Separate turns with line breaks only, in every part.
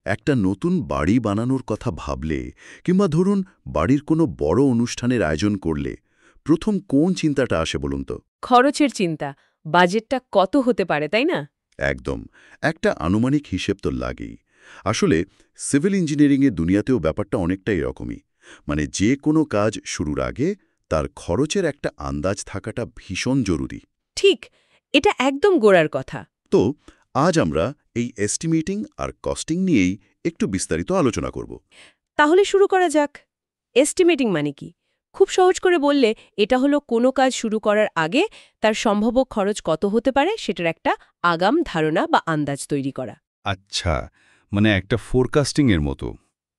একটা নতুন বাড়ি বানানোর কথা ভাবলে কিংবা ধরুন বাড়ির কোনো বড় অনুষ্ঠানের আয়োজন করলে প্রথম কোন চিন্তাটা আসে বলুন তো?
খরচের চিন্তা, বাজেটটা কত হতে পারে, তাই না?
একদম। একটা আনুমানিক হিসেব তো লাগেই। আসলে সিভিল ইঞ্জিনিয়ারিংয়ের দুনিয়াতেও ব্যাপারটা অনেকটা এরকমই। মানে যে কোনো কাজ শুরুর আগে তার খরচের একটা আন্দাজ থাকাটা ভীষণ জরুরি।
ঠিক, এটা একদম গোড়ার কথা।
তো আজ আমরা এই এস্টিমেটিং আর কস্টিং নিয়েই একটু বিস্তারিত আলোচনা করব।
তাহলে শুরু করা যাক। এস্টিমেটিং মানে কি? খুব সহজ করে বললে এটা হলো কোনো কাজ শুরু করার আগে তার সম্ভাব্য খরচ কত হতে পারে সেটার একটা আগাম ধারণা বা আন্দাজ তৈরি করা।
আচ্ছা, মানে একটা ফোরকাস্টিং এর মতো।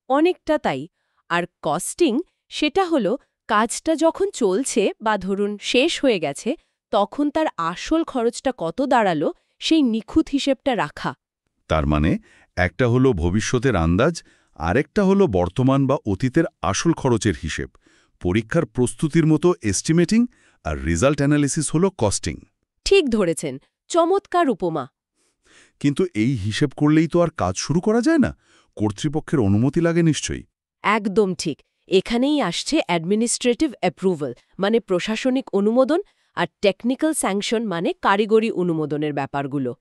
অনেকটা তাই। আর কস্টিং সেটা হলো কাজটা যখন চলছে বা ধরুন শেষ হয়ে গেছে তখন তার আসল খরচটা কত দাঁড়ালো সেই নিখুঁত হিসেবটা রাখা।
তার মানে একটা হলো ভবিষ্যতের আন্দাজ, আরেকটা হলো বর্তমান বা অতীতের আসল খরচের হিসেব। পরীক্ষার প্রস্তুতির মতো এস্টিমেটিং আর রেজাল্ট অ্যানালিসিস হলো কস্টিং।
ঠিক ধরেছেন, চমৎকার উপমা।
কিন্তু এই হিসেব করলেই তো আর কাজ শুরু করা যায় না, কর্তৃপক্ষের অনুমতি লাগে নিশ্চয়ই।
একদম ঠিক। এখানেই আসছে অ্যাডমিনিস্ট্রেটিভ অ্যাপ্রুভাল মানে প্রশাসনিক অনুমোদন, আর টেকনিক্যাল স্যাংশন মানে কারিগরি অনুমোদনের ব্যাপারগুলো।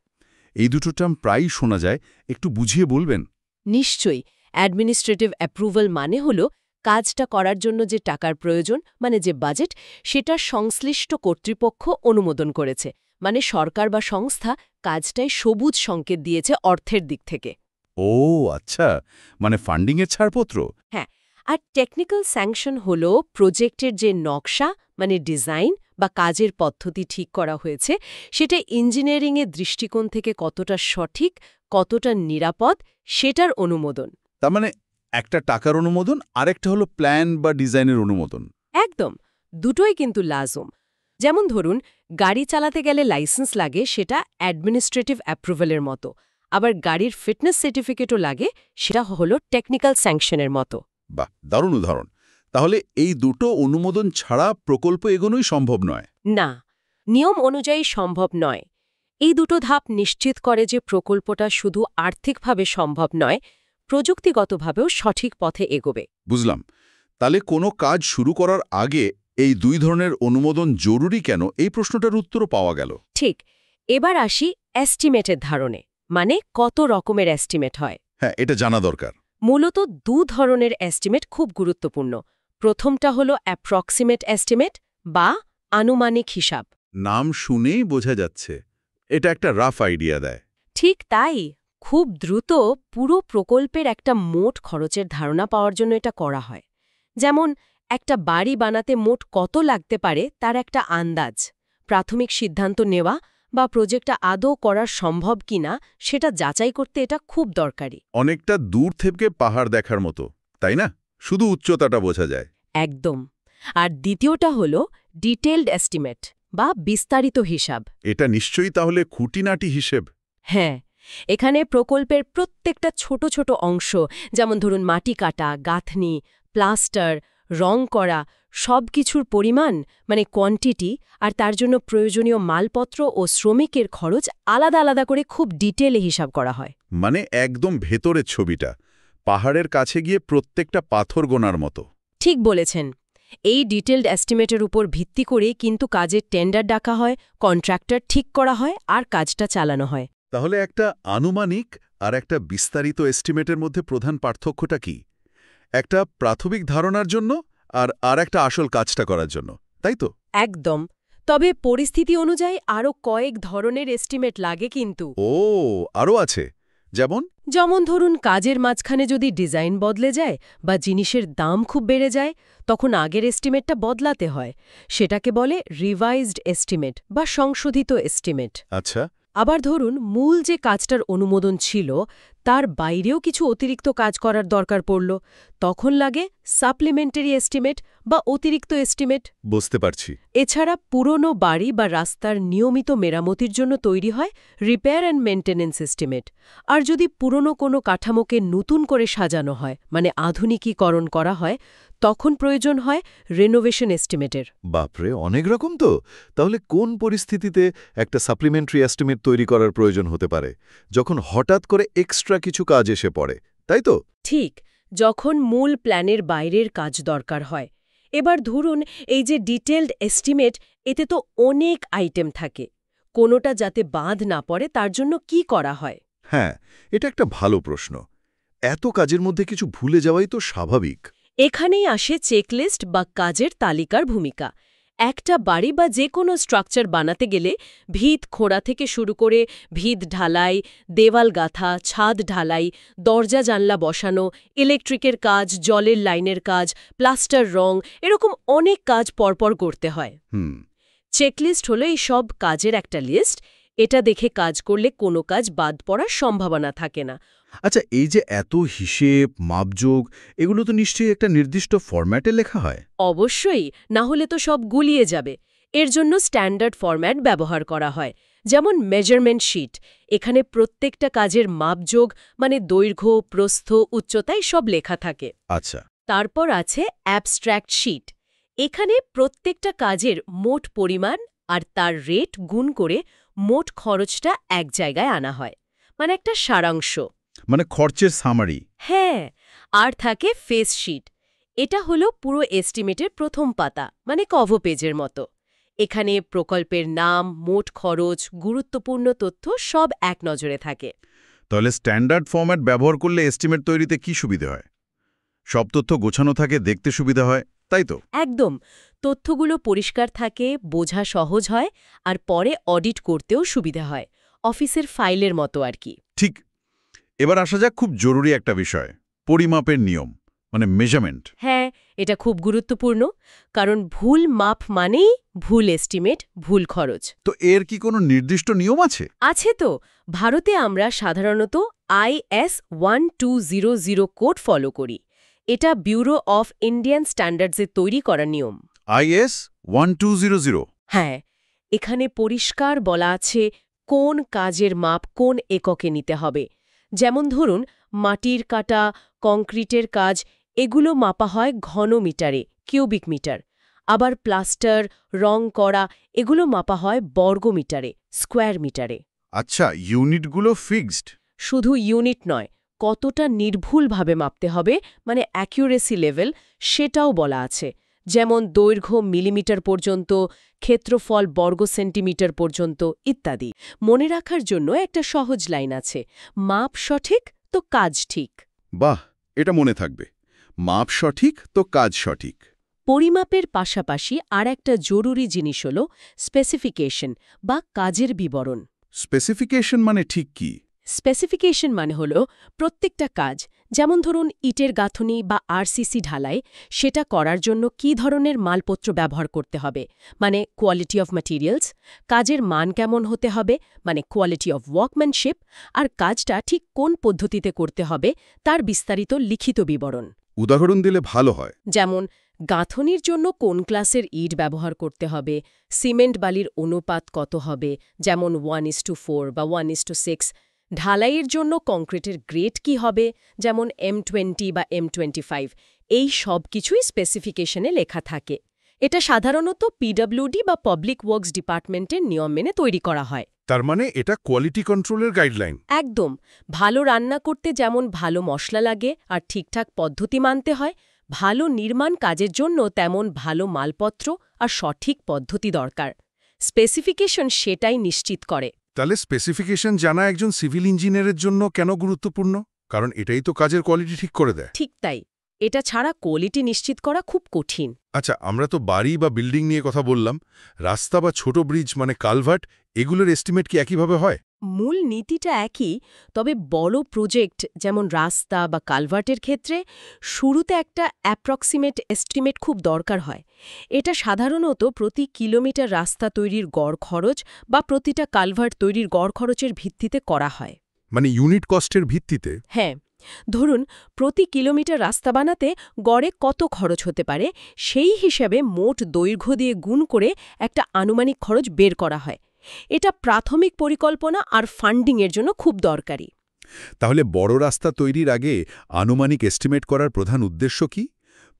এই দুটো টার্ম প্রায়ই শোনা যায়, একটু বুঝিয়ে বলবেন?
নিশ্চয়ই। অ্যাডমিনিস্ট্রেটিভ অ্যাপ্রুভাল মানে হলো কাজটা করার জন্য যে টাকার প্রয়োজন মানে যে বাজেট, সেটা সংশ্লিষ্ট কর্তৃপক্ষ অনুমোদন করেছে, মানে সরকার বা সংস্থা কাজটায় সবুজ সংকেত দিয়েছে অর্থের দিক থেকে।
ও আচ্ছা, মানে ফান্ডিংয়ের ছাড়পত্র।
হ্যাঁ, আর টেকনিক্যাল স্যাংশন হলো প্রজেক্টের যে নকশা মানে ডিজাইন বা কাজের পদ্ধতি ঠিক করা হয়েছে সেটা ইঞ্জিনিয়ারিংয়ের দৃষ্টিকোণ থেকে কতটা সঠিক, কতটা নিরাপদ সেটার অনুমোদন।
তার মানে একটা টাকার অনুমোদন, আরেকটা হলো প্ল্যান বা ডিজাইনের অনুমোদন।
একদম, দুটোই কিন্তু লাজম। যেমন ধরুন গাড়ি চালাতে গেলে লাইসেন্স লাগে, সেটা অ্যাডমিনিস্ট্রেটিভ অ্যাপ্রুভালের মতো। আবার গাড়ির ফিটনেস সার্টিফিকেটও লাগে, সেটা হলো টেকনিক্যাল স্যাংশনের মতো।
বাহ, দারুণ উদাহরণ। তাহলে এই দুটো অনুমোদন ছাড়া প্রকল্প এগোনোই সম্ভব নয়?
না, নিয়ম অনুযায়ী সম্ভব নয়। এই দুটো ধাপ নিশ্চিত করে যে প্রকল্পটা শুধু আর্থিকভাবে সম্ভব নয়, প্রযুক্তিগতভাবেও সঠিক পথে এগোবে।
বুঝলাম। তাহলে কোনো কাজ শুরু করার আগে এই দুই ধরনের অনুমোদন জরুরি কেন, এই প্রশ্নটার উত্তরও পাওয়া গেল।
ঠিক। এবার আসি এস্টিমেটের ধারণে, মানে কত রকমের এস্টিমেট হয়।
হ্যাঁ, এটা জানা দরকার।
মূলত দু ধরনের এস্টিমেট খুব গুরুত্বপূর্ণ। প্রথমটা হলো অ্যাপ্রক্সিমেট এস্টিমেট বা আনুমানিক হিসাব।
নাম শুনেই বোঝা যাচ্ছে এটা একটা রাফ আইডিয়া দেয়।
ঠিক তাই, খুব দ্রুত পুরো প্রকল্পের একটা মোট খরচের ধারণা পাওয়ার জন্য এটা করা হয়। যেমন একটা বাড়ি বানাতে মোট কত লাগতে পারে তার একটা আন্দাজ, প্রাথমিক সিদ্ধান্ত নেওয়া বা প্রজেক্টটা আদৌ করা সম্ভব কিনা সেটা যাচাই করতে এটা খুব দরকারি।
অনেকটা দূর থেকে পাহাড় দেখার মতো, তাই না? শুধু উচ্চতাটা বোঝা যায়।
একদম। আর দ্বিতীয়টা হলো ডিটেইলড এস্টিমেট বা বিস্তারিত হিসাব।
এটা নিশ্চয়ই তাহলে খুঁটিনাটি হিসেব।
হ্যাঁ, এখানে প্রকল্পের প্রত্যেকটা ছোট ছোট অংশ, যেমন ধরুন মাটি কাটা, গাঁথনি, প্লাস্টার, রং করা, সব কিছুর পরিমাণ মানে কোয়ান্টিটি, আর তার জন্য প্রয়োজনীয় মালপত্র ও শ্রমিকের খরচ আলাদা আলাদা করে খুব ডিটেলে হিসাব করা হয়।
মানে একদম ভেতরের ছবিটা, পাহাড়ের কাছে গিয়ে প্রত্যেকটা পাথর গোনার মতো।
ঠিক বলেছেন। এই ডিটেলড এস্টিমেটের উপর ভিত্তি করেই কিন্তু কাজের টেন্ডার ডাকা হয়, কন্ট্রাক্টর ঠিক করা হয় আর কাজটা চালানো হয়।
তাহলে একটা আনুমানিক আর একটা বিস্তারিত এস্টিমেটের মধ্যে প্রধান পার্থক্যটা কি? একটা প্রাথমিক ধারণার জন্য আর একটা আসল কাজটা করার জন্য, তাই তো?
একদম। তবে পরিস্থিতি অনুযায়ী আরও কয়েক ধরনের এস্টিমেট লাগে কিন্তু।
ও, আরও আছে? যেমন?
যেমন ধরুন কাজের মাঝখানে যদি ডিজাইন বদলে যায় বা জিনিসের দাম খুব বেড়ে যায়, তখন আগের এস্টিমেটটা বদলাতে হয়। সেটাকে বলে রিভাইজড এস্টিমেট বা সংশোধিত এস্টিমেট।
আচ্ছা।
আবার ধরুন মূল যে কাজটার অনুমোদন ছিল তার বাইরেও কিছু অতিরিক্ত কাজ করার দরকার পড়ল, তখন লাগে সাপ্লিমেন্টারি এস্টিমেট বা অতিরিক্ত এস্টিমেট।
বুঝতে পারছি।
এছাড়া পুরনো বাড়ি বা রাস্তার নিয়মিত মেরামতির জন্য তৈরি হয় রিপেয়ার অ্যান্ড মেইনটেনেন্স এস্টিমেট। আর যদি পুরনো কোনো কাঠামোকে নতুন করে সাজানো হয় মানে আধুনিকীকরণ করা হয়, তখন প্রয়োজন হয় রেনোভেশন এস্টিমেটের।
বাপরে, অনেক রকম তো। তাহলে কোন পরিস্থিতিতে একটা সাপ্লিমেন্টারি এস্টিমেট তৈরি করার প্রয়োজন হতে পারে? যখন হঠাৎ করে এক্সট্রা কিছু কাজ এসে পড়ে, তাই তো?
ঠিক, যখন মূল প্ল্যানের বাইরের কাজ দরকার হয়। এবার ধরুন এই যে ডিটেলড এস্টিমেট, এতে তো অনেক আইটেম থাকে। কোনোটা যাতে বাদ না পড়ে তার জন্য কি করা হয়?
হ্যাঁ, এটা একটা ভালো প্রশ্ন। এত কাজের মধ্যে কিছু ভুলে যাওয়াই তো স্বাভাবিক।
এখানেই আসে চেকলিস্ট বা কাজের তালিকার ভূমিকা। একটা বাড়ি বা যে কোনো স্ট্রাকচার বানাতে গেলে ভিত খোঁড়া থেকে শুরু করে ভিত ঢালাই, দেওয়াল গাঁথা, ছাদ ঢালাই, দরজা জানলা বসানো, ইলেকট্রিকের কাজ, জলের লাইনের কাজ, প্লাস্টার রং, এরকম অনেক কাজ পরপর করতে হয়।
হুম।
চেকলিস্ট হলো এই সব কাজের একটা লিস্ট। এটা দেখে কাজ করলে কোনো কাজ বাদ পড়ার সম্ভাবনা থাকে না।
আচ্ছা, এই যে এত হিসেব, মাপযোগ, এগুলো তো নিশ্চয়ই একটা নির্দিষ্ট ফরম্যাটে লেখা হয়।
অবশ্যই, না হলে তো সব গুলিয়ে যাবে। এর জন্য স্ট্যান্ডার্ড ফরম্যাট ব্যবহার করা হয়, যেমন মেজারমেন্ট শিট। এখানে প্রত্যেকটা কাজের মাপযোগ মানে দৈর্ঘ্য, প্রস্থ, উচ্চতায় সব লেখা থাকে।
আচ্ছা।
তারপর আছে অ্যাবস্ট্র্যাক্ট শিট। এখানে প্রত্যেকটা কাজের মোট পরিমাণ আর তার রেট গুণ করে মোট খরচটা এক জায়গায় আনা হয়, মানে একটা সারাংশ।
মানে খরচের সামারি।
হ্যাঁ, আর থাকে ফেস শিট। এটা হলো পুরো এস্টিমেটের প্রথম পাতা, মানে কভার পেজের মতো। এখানে প্রকল্পের নাম, মোট খরচ, গুরুত্বপূর্ণ তথ্য সব এক নজরে থাকে।
তাহলে স্ট্যান্ডার্ড ফরম্যাট ব্যবহার করলে এস্টিমেট তৈরিতে কি সুবিধা হয়? সব তথ্য গোছানো থাকে, দেখতে সুবিধা হয়, তাই তো?
একদম, তথ্যগুলো পরিষ্কার থাকে, বোঝা সহজ হয়, আর পরে অডিট করতেও সুবিধা হয়, অফিসের ফাইলের মতো আর কি।
ঠিক। এবার আসা যাক খুব জরুরি একটা বিষয়, পরিমাপের নিয়ম, মানে মেজারমেন্ট।
হ্যাঁ, এটা খুব গুরুত্বপূর্ণ, কারণ ভুল মাপ মানেই ভুল এস্টিমেট, ভুল খরচ।
তো এর কি কোনো নির্দিষ্ট নিয়ম আছে?
আছে তো। ভারতে আমরা সাধারণত IS 1200 কোড ফলো করি। এটা ব্যুরো অফ ইন্ডিয়ান স্ট্যান্ডার্ডসে তৈরি করা নিয়ম।
IS 1200।
হ্যাঁ, এখানে পরিষ্কার বলা আছে কোন কাজের মাপ কোন এককে নিতে হবে। যেমন ধরুন, মাটির কাটা, কংক্রিটের কাজ, এগুলো মাপা হয় ঘন মিটারে, কিউবিক মিটার। আবার প্লাস্টার, রং করা, এগুলো মাপা হয় বর্গ মিটারে, স্কোয়ার মিটারে।
আচ্ছা, ইউনিটগুলো ফিক্সড?
শুধু ইউনিট নয়, কতটা নির্ভুলভাবে মাপতে হবে, মানে অ্যাকিউরেসি লেভেল, সেটাও বলা আছে। যেমন দৈর্ঘ্য মিলিমিটার পর্যন্ত, ক্ষেত্রফল বর্গ সেন্টিমিটার পর্যন্ত ইত্যাদি। মনে রাখার জন্য একটা সহজ লাইন আছে, মাপ সঠিক তো কাজ ঠিক।
বাহ, এটা মনে থাকবে। মাপ সঠিক তো কাজ সঠিক।
পরিমাপের পাশাপাশি আর একটা জরুরি জিনিস হল স্পেসিফিকেশন বা কাজের বিবরণ।
স্পেসিফিকেশন মানে ঠিক কি?
স্পেসিফিকেশন মানে হল প্রত্যেকটা কাজ, যেমন ধরুন ইটের গাঁথনি বা আরসিসি ঢালাই, সেটা করার জন্য কী ধরনের মালপত্র ব্যবহার করতে হবে, মানে কোয়ালিটি অফ ম্যাটেরিয়ালস, কাজের মান কেমন হতে হবে, মানে কোয়ালিটি অফ ওয়ার্কম্যানশিপ, আর কাজটা ঠিক কোন পদ্ধতিতে করতে হবে তার বিস্তারিত লিখিত বিবরণ।
উদাহরণ দিলে ভালো হয়।
যেমন গাঁথনির জন্য কোন ক্লাসের ইট ব্যবহার করতে হবে, সিমেন্ট বালির অনুপাত কত হবে, যেমন 1:4 বা 1:6, ঢালাইয়ের জন্য কংক্রিটের গ্রেড কি হবে, যেমন M20 বা M25, এই সব কিছুই স্পেসিফিকেশনে লেখা থাকে। এটা সাধারণত PWD বা পাবলিক ওয়ার্কস ডিপার্টমেন্টের নিয়ম মেনে তৈরি করা হয়।
তার মানে এটা কোয়ালিটি কন্ট্রোলের গাইডলাইন।
একদম, ভালো রান্না করতে যেমন ভালো মশলা লাগে আর ঠিকঠাক পদ্ধতি মানতে হয়, ভালো নির্মাণ কাজের জন্য তেমন ভালো মালপত্র আর সঠিক পদ্ধতি দরকার। স্পেসিফিকেশন সেটাই নিশ্চিত করে।
তাহলে স্পেসিফিকেশন জানা একজন সিভিল ইঞ্জিনিয়ারের জন্য কেন গুরুত্বপূর্ণ? কারণ এটাই তো কাজের কোয়ালিটি ঠিক করে দেয়।
ঠিক তাই, এটা ছাড়া কোয়ালিটি নিশ্চিত করা খুব কঠিন।
আচ্ছা, আমরা তো বাড়ি বা বিল্ডিং নিয়ে কথা বললাম, রাস্তা বা ছোট ব্রিজ মানে কালভার্ট, এগুলোর এস্টিমেট কি একইভাবে হয়?
মূল নীতিটা একই, তবে বড় প্রজেক্ট যেমন রাস্তা বা কালভার্টের ক্ষেত্রে শুরুতে একটা অ্যাপ্রক্সিমেট এস্টিমেট খুব দরকার হয়। এটা সাধারণত প্রতি কিলোমিটার রাস্তা তৈরির গড় খরচ বা প্রতিটা কালভার্ট তৈরির গড় খরচের ভিত্তিতে করা হয়।
মানে ইউনিট কস্টের ভিত্তিতে?
হ্যাঁ, ধরুন প্রতি কিলোমিটার রাস্তা বানাতে গড়ে কত খরচ হতে পারে, সেই হিসাবে মোট দৈর্ঘ্য দিয়ে গুণ করে একটা আনুমানিক খরচ বের করা হয়। এটা প্রাথমিক পরিকল্পনা আর ফান্ডিংয়ের জন্য খুব দরকারি।
তাহলে বড় রাস্তা তৈরির আগে আনুমানিক এস্টিমেট করার প্রধান উদ্দেশ্য কি?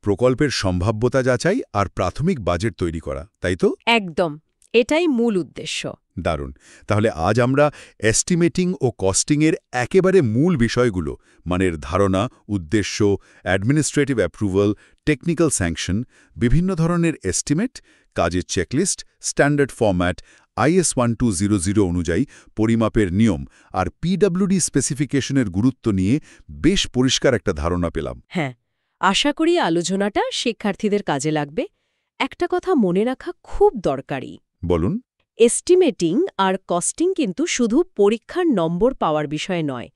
প্রকল্পের সম্ভাব্যতা যাচাই আর প্রাথমিক বাজেট তৈরি করা, তাই তো?
একদম, এটাই মূল উদ্দেশ্য।
দারুণ। তাহলে আজ আমরা এস্টিমেটিং ও কস্টিংয়ের একেবারে মূল বিষয়গুলো, মানের ধারণা, উদ্দেশ্য, অ্যাডমিনিস্ট্রেটিভ অ্যাপ্রুভাল, টেকনিক্যাল স্যাংশন, বিভিন্ন ধরনের এস্টিমেট, কাজের চেকলিস্ট, স্ট্যান্ডার্ড ফরম্যাট, IS 1200 অনুযায়ী পরিমাপের নিয়ম আর পিডব্লিউডি স্পেসিফিকেশনের গুরুত্ব নিয়ে বেশ পরিষ্কার একটা ধারণা পেলাম।
হ্যাঁ, আশা করি আলোচনাটা শিক্ষার্থীদের কাজে লাগবে। একটা কথা মনে রাখা খুব দরকারি।
বলুন।
এস্টিমেটিং আর কস্টিং কিন্তু শুধু পরীক্ষার নম্বর পাওয়ার বিষয় নয়।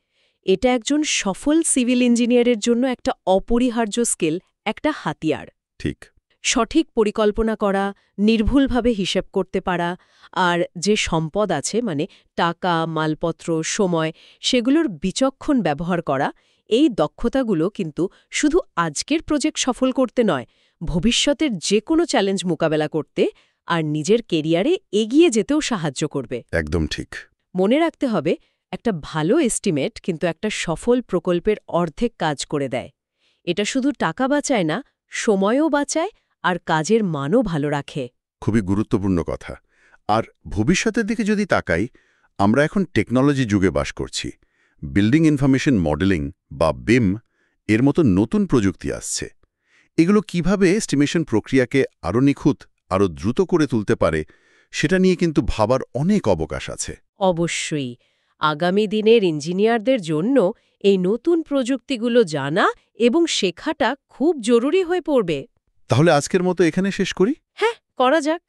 এটা একজন সফল সিভিল ইঞ্জিনিয়ারের জন্য একটা অপরিহার্য স্কিল, একটা হাতিয়ার।
ঠিক।
সঠিক পরিকল্পনা করা, নির্ভুলভাবে হিসেব করতে পারা, আর যে সম্পদ আছে মানে টাকা, মালপত্র, সময়, সেগুলোর বিচক্ষণ ব্যবহার করা, এই দক্ষতাগুলো কিন্তু শুধু আজকের প্রজেক্ট সফল করতে নয়, ভবিষ্যতের যে কোনো চ্যালেঞ্জ মোকাবেলা করতে আর নিজের কেরিয়ারে এগিয়ে যেতেও সাহায্য করবে।
একদম ঠিক।
মনে রাখতে হবে, একটা ভালো এস্টিমেট কিন্তু একটা সফল প্রকল্পের অর্ধেক কাজ করে দেয়। এটা শুধু টাকা বাঁচায় না, সময়ও বাঁচায় আর কাজের মানও ভালো রাখে।
খুবই গুরুত্বপূর্ণ কথা। আর ভবিষ্যতের দিকে যদি তাকাই, আমরা এখন টেকনোলজি যুগে বাস করছি। বিল্ডিং ইনফরমেশন মডেলিং বা BIM এর মতো নতুন প্রযুক্তি আসছে। এগুলো কিভাবে এস্টিমেশন প্রক্রিয়াকে আরও নিখুঁত, আরও দ্রুত করে তুলতে পারে, সেটা নিয়ে কিন্তু ভাবার অনেক অবকাশ আছে।
অবশ্যই আগামী দিনের ইঞ্জিনিয়ারদের জন্য এই নতুন প্রযুক্তিগুলো জানা এবং শেখাটা খুব জরুরি হয়ে পড়বে।
তাহলে আজকের মতো এখানে শেষ করি।
হ্যাঁ, করা যাক।